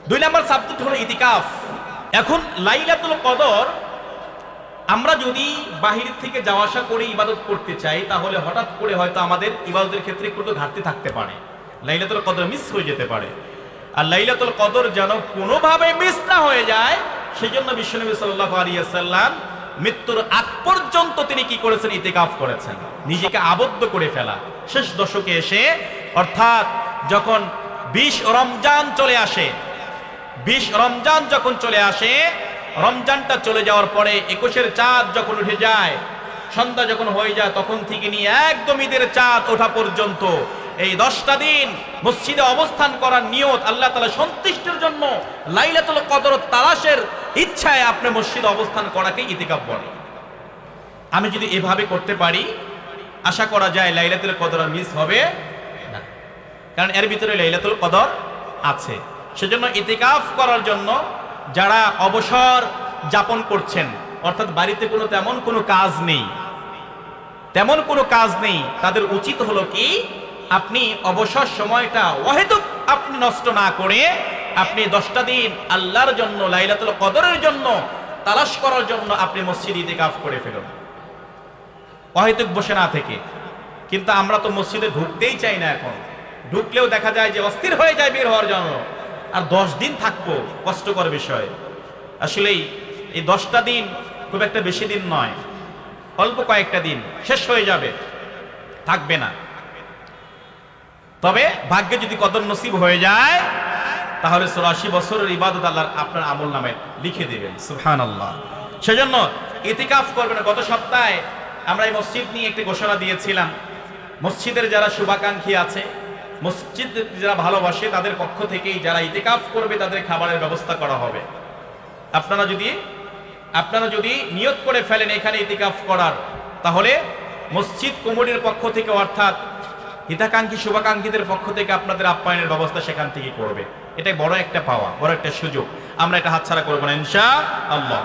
2 নম্বর subject হলো ইতিকাফ। এখন লাইলাতুল কদর আমরা যদি বাহির থেকে যাওয়া আসা করে ইবাদত করতে চাই, তাহলে হঠাৎ করে হয়তো আমাদের ইবাদতের ক্ষেত্রে একটু ঘাটতি থাকতে পারে, লাইলাতুল কদর মিস হয়ে যেতে পারে। আর লাইলাতুল কদর যেন কোনোভাবে মিস না হয়ে যায়, সেই জন্য বিশ্বনবী সাল্লাল্লাহু আলাইহি ওয়াসাল্লাম মৃত্যুর আগ পর্যন্ত তিনি কি করেছেন? ইতিকাফ করেছেন, নিজেকে আবদ্ধ করে ফেলা। শেষ দশকে এসে, অর্থাৎ যখন 20 রমজান চলে আসে, 20 রমজান যখন চলে আসে, রমজানটা চলে যাওয়ার পরে 21-এর চাঁদ যখন উঠে যায়, সন্ধ্যা যখন হয়ে যায়, তখন থেকে নিয়ে একদম ঈদের চাঁদ ওঠা পর্যন্ত এই 10টা দিন মসজিদে অবস্থান করার নিয়ত, আল্লাহ তাআলা সন্তুষ্টির জন্য লাইলাতুল কদর তালাশের ইচ্ছায় আপনি মসজিদে অবস্থান করাকে ইতিকাফ বলে। আমি যদি এভাবে করতে পারি, আশা করা যায় লাইলাতুল কদর মিস হবে না, কারণ এর ভিতরে লাইলাতুল কদর আছে। সেজন্য ইতিকাফ করার জন্য যারা অবসর যাপন করছেন, অর্থাৎ বাড়িতে তেমন কোনো কাজ নেই, তাদের উচিত হলো কি, আপনি অবসর সময়টা অহেতুক আপনি নষ্ট না করে আপনি 10টা দিন আল্লাহর জন্য, লাইলাতুল কদরের জন্য তালাশ করার জন্য আপনি মসজিদে ইতিকাফ করে ফেলুন, অহেতুক বসে না থেকে। কিন্তু আমরা তো মসজিদে ঢুকতেই চাই না, এখন ঢুকলেও দেখা যায় যে অস্থির হয়ে যায় বের হওয়ার জন্য। আর 10 দিন থাকবো, কষ্টকর বিষয়। আসলেই এই 10টা দিন খুব একটা বেশি দিন নয়, অল্প কয়েকটা দিন, শেষ হয়ে যাবে, থাকবে না। তবে ভাগ্যে যদি কদর নসিব হয়ে যায়, তাহলে 84 বছরের ইবাদত আল্লাহ আপনার আমল নামে লিখে দেবেন। সুবহানাল্লাহ। সেজন্য ইতিকাফ করবেন। গত সপ্তাহে আমরা এই মসজিদ নিয়ে একটি ঘোষণা দিয়েছিলাম, মসজিদের যারা শুভাকাঙ্ক্ষী আছে, মসজিদ যারা ভালোবাসে, তাদের পক্ষ থেকেই যারা ইতিকাফ করবে তাদের খাবারের ব্যবস্থা করা হবে। আপনারা যদি নিয়ত করে ফেলেন এখানে ইতিকাফ করার, তাহলে মসজিদ কমিটির পক্ষ থেকে, অর্থাৎ হিতাকাঙ্ক্ষী শুভাকাঙ্ক্ষীদের পক্ষ থেকে আপনাদের আপ্যায়নের ব্যবস্থা সেখান থেকে করবে। এটাই বড় একটা পাওয়া, বড় একটা সুযোগ। আমরা এটা হাতছাড়া করবো না ইনশাআল্লাহ।